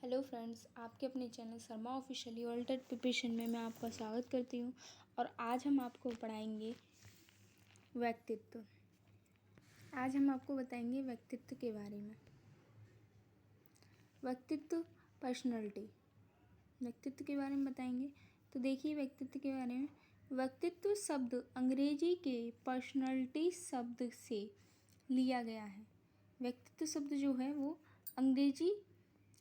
Hello friends, आपके अपने channel Sharma officially altered preparation में मैं आपका स्वागत करती हूँ। और आज हम आपको पढ़ाएंगे व्यक्तित्व। आज हम आपको बताएंगे व्यक्तित्व के बारे में। व्यक्तित्व, पर्सनैलिटी, व्यक्तित्व के बारे में बताएंगे। तो देखिए, व्यक्तित्व के बारे में, व्यक्तित्व शब्द अंग्रेजी के पर्सनैलिटी शब्द से लिया गया है। व्यक्तित्व शब्द जो है वो अंग्रेजी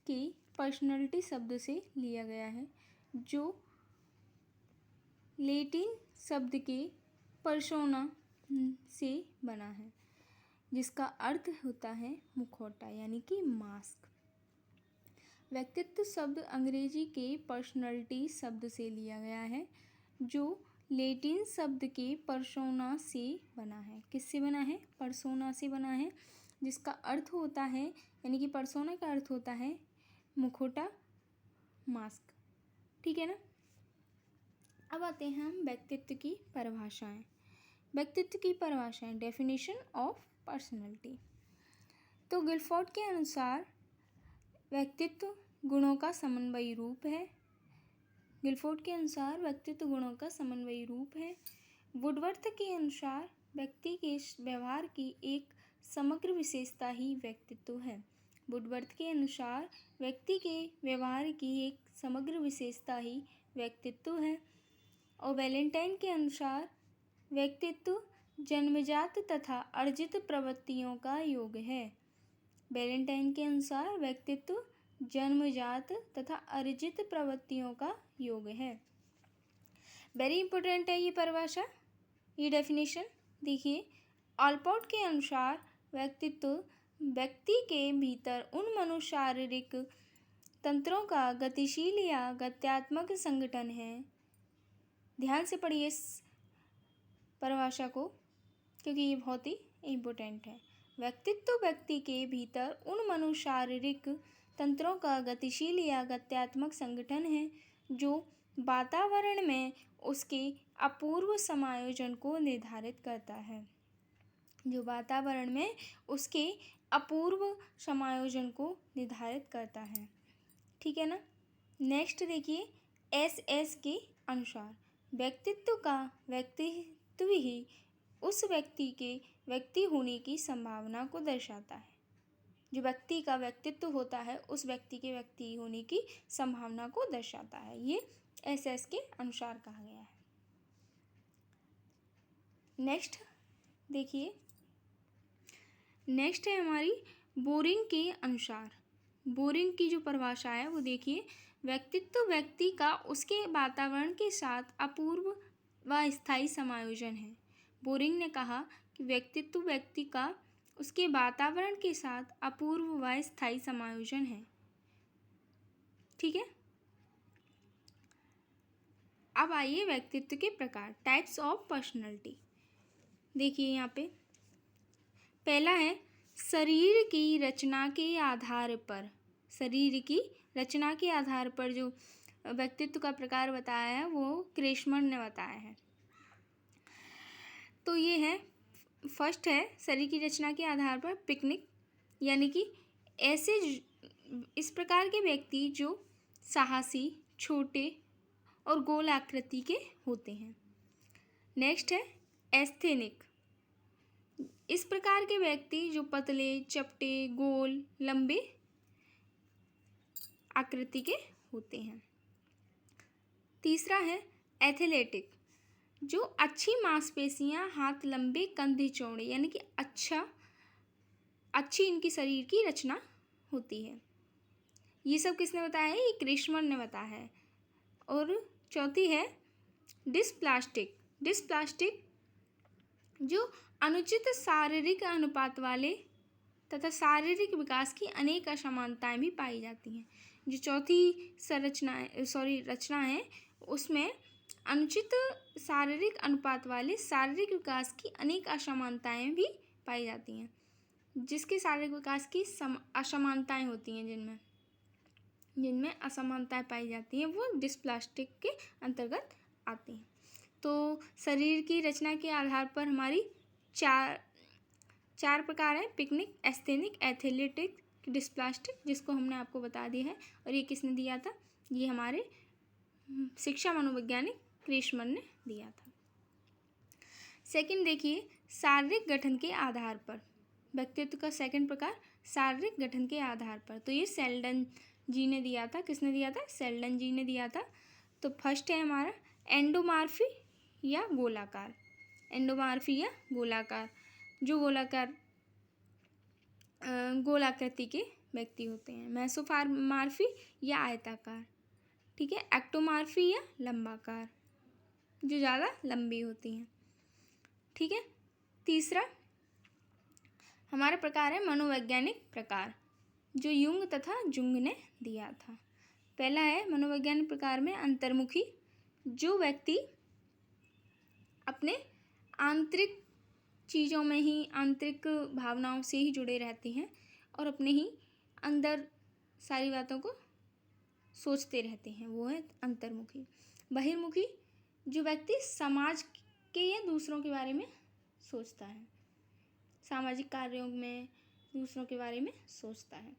के पर्सनैलिटी शब्द से लिया गया है, जो लैटिन शब्द के पर्सोना से बना है, जिसका अर्थ होता है मुखौटा यानी कि मास्क। व्यक्तित्व शब्द अंग्रेजी के पर्सनैलिटी शब्द से लिया गया है, जो लैटिन शब्द के पर्सोना से बना है। किससे बना है? पर्सोना से बना है, जिसका अर्थ होता है, यानी कि पर्सोना का अर्थ होता है मुखौटा, मास्क। ठीक है ना। अब आते हैं हम व्यक्तित्व की परिभाषाएं। व्यक्तित्व की परिभाषाएं, डेफिनेशन ऑफ पर्सनैलिटी। तो गिलफोर्ड के अनुसार व्यक्तित्व गुणों का समन्वयी रूप है। गिलफोर्ड के अनुसार व्यक्तित्व गुणों का समन्वयी रूप है। वुडवर्थ के अनुसार व्यक्ति के व्यवहार की एक समग्र विशेषता ही व्यक्तित्व है। वुडवर्थ के अनुसार व्यक्ति के व्यवहार की एक समग्र विशेषता ही व्यक्तित्व है। और वैलेंटाइन के अनुसार व्यक्तित्व जन्मजात तथा अर्जित प्रवृत्तियों का योग है। वैलेंटाइन के अनुसार व्यक्तित्व जन्मजात तथा अर्जित प्रवृत्तियों का योग है। वेरी इंपॉर्टेंट है ये परिभाषा, ये डेफिनेशन। देखिए, ऑलपोर्ट के अनुसार व्यक्तित्व व्यक्ति के भीतर उन मनोशारीरिक तंत्रों का गतिशील या गत्यात्मक संगठन है। ध्यान से पढ़िए इस परिभाषा को, क्योंकि ये बहुत ही इम्पोर्टेंट है। व्यक्तित्व व्यक्ति के भीतर उन मनोशारीरिक तंत्रों का गतिशील या गत्यात्मक संगठन है, जो वातावरण में उसके अपूर्व समायोजन को निर्धारित करता है। जो वातावरण में उसके अपूर्व समायोजन को निर्धारित करता है। ठीक है ना। नेक्स्ट देखिए, एस के अनुसार व्यक्तित्व का व्यक्तित्व ही उस व्यक्ति के व्यक्ति होने की संभावना को दर्शाता है। जो व्यक्ति का व्यक्तित्व होता है उस व्यक्ति के व्यक्ति होने की संभावना को दर्शाता है। ये एस के अनुसार कहा गया है। नेक्स्ट देखिए, नेक्स्ट है हमारी बोरिंग के अनुसार। बोरिंग की जो परिभाषा है वो देखिए, व्यक्तित्व व्यक्ति का उसके वातावरण के साथ अपूर्व व स्थायी समायोजन है। बोरिंग ने कहा कि व्यक्तित्व व्यक्ति का उसके वातावरण के साथ अपूर्व व स्थायी समायोजन है। ठीक है। अब आइए व्यक्तित्व के प्रकार, टाइप्स ऑफ पर्सनैलिटी। देखिए यहाँ पे पहला है शरीर की रचना के आधार पर। शरीर की रचना के आधार पर जो व्यक्तित्व का प्रकार बताया है वो क्रेशमर ने बताया है। तो ये है, फर्स्ट है शरीर की रचना के आधार पर पिकनिक, यानी कि ऐसे इस प्रकार के व्यक्ति जो साहसी, छोटे और गोल आकृति के होते हैं। नेक्स्ट है एस्थेनिक, इस प्रकार के व्यक्ति जो पतले, चपटे, गोल, लंबे आकृति के होते हैं। तीसरा है एथलेटिक, जो अच्छी मांसपेशियां, हाथ लंबे, कंधे चौड़े, यानी कि अच्छी इनकी शरीर की रचना होती है। ये सब किसने बताया है? ये क्रेशमर ने बताया है। और चौथी है डिस्प्लास्टिक। डिस्प्लास्टिक जो अनुचित शारीरिक अनुपात वाले तथा शारीरिक विकास की अनेक असमानताएं भी पाई जाती हैं। जो चौथी रचना है उसमें अनुचित शारीरिक अनुपात वाले शारीरिक विकास की अनेक असमानताएं भी पाई जाती हैं। जिसके शारीरिक विकास की असमानताएं होती हैं, जिनमें असमानताएं पाई जाती हैं, वो डिस्प्लास्टिक के अंतर्गत आती हैं। तो शरीर की रचना के आधार पर हमारी चार प्रकार हैं, पिकनिक, एस्थेनिक, एथलेटिक, डिस्प्लास्टिक, जिसको हमने आपको बता दिया है। और ये किसने दिया था? ये हमारे शिक्षा मनोवैज्ञानिक क्रिशमन ने दिया था। सेकंड देखिए, शारीरिक गठन के आधार पर। व्यक्तित्व का सेकंड प्रकार शारीरिक गठन के आधार पर, तो ये सेल्डन जी ने दिया था। किसने दिया था? सेल्डन जी ने दिया था। तो फर्स्ट है हमारा एंडोमार्फी या गोलाकार। एंडोमार्फी या गोलाकार, जो गोलाकृति के व्यक्ति होते हैं। मेसोमार्फी या आयताकार, ठीक है। एक्टोमार्फी या लंबाकार, जो ज़्यादा लंबी होती हैं, ठीक है। तीसरा हमारा प्रकार है मनोवैज्ञानिक प्रकार, जो युंग तथा जुंग ने दिया था। पहला है मनोवैज्ञानिक प्रकार में अंतर्मुखी, जो व्यक्ति अपने आंतरिक चीज़ों में ही, आंतरिक भावनाओं से ही जुड़े रहते हैं और अपने ही अंदर सारी बातों को सोचते रहते हैं, वो है अंतर्मुखी। बहिर्मुखी, जो व्यक्ति समाज के या दूसरों के बारे में सोचता है, सामाजिक कार्यों में दूसरों के बारे में सोचता है,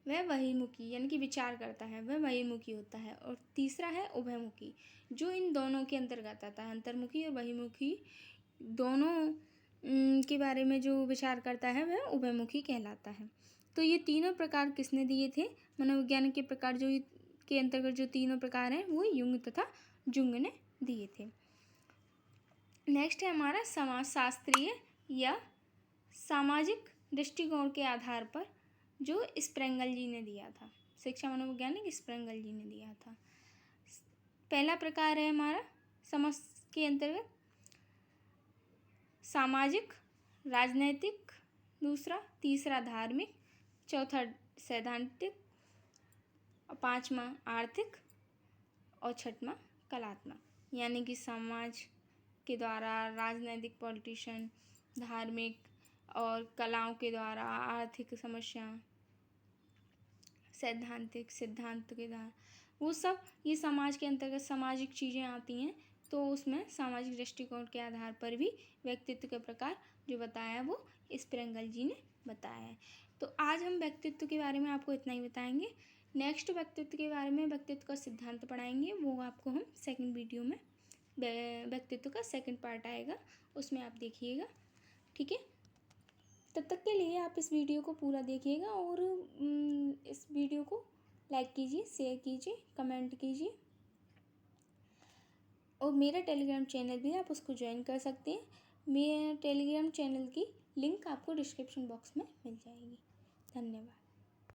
वह बहिर्मुखी यानी कि विचार करता है, वह बहिर्मुखी होता है। और तीसरा है उभयमुखी, जो इन दोनों के अंतर्गत आता है। अंतर्मुखी और बहिर्मुखी दोनों के बारे में जो विचार करता है वह उभयमुखी कहलाता है। तो ये तीनों प्रकार किसने दिए थे? मनोविज्ञान के प्रकार जो के अंतर्गत जो तीनों प्रकार हैं वो युंग तथा जुंग ने दिए थे। नेक्स्ट है हमारा समाजशास्त्रीय या सामाजिक दृष्टिकोण के आधार पर, जो स्प्रेंगल जी ने दिया था। शिक्षा मनोवैज्ञानिक स्प्रेंगल जी ने दिया था। पहला प्रकार है हमारा समाज के अंतर्गत सामाजिक राजनैतिक, दूसरा, तीसरा धार्मिक, चौथा सैद्धांतिक, और पांचवा आर्थिक, और छठवां कलात्मक। यानी कि समाज के द्वारा, राजनैतिक पॉलिटिशियन, धार्मिक और कलाओं के द्वारा, आर्थिक समस्या, सैद्धांतिक सिद्धांत के द्वारा, वो सब ये समाज के अंतर्गत सामाजिक चीज़ें आती हैं। तो उसमें सामाजिक दृष्टिकोण के आधार पर भी व्यक्तित्व के प्रकार जो बताया है वो स्प्रेंगल जी ने बताया है। तो आज हम व्यक्तित्व के बारे में आपको इतना ही बताएंगे। नेक्स्ट व्यक्तित्व के बारे में व्यक्तित्व का सिद्धांत पढ़ाएंगे, वो आपको हम सेकंड वीडियो में, व्यक्तित्व का सेकंड पार्ट आएगा, उसमें आप देखिएगा, ठीक है। तब तक के लिए आप इस वीडियो को पूरा देखिएगा और इस वीडियो को लाइक कीजिए, शेयर कीजिए, कमेंट कीजिए। और मेरा टेलीग्राम चैनल भी है, आप उसको ज्वाइन कर सकते हैं। मेरे टेलीग्राम चैनल की लिंक आपको डिस्क्रिप्शन बॉक्स में मिल जाएगी। धन्यवाद।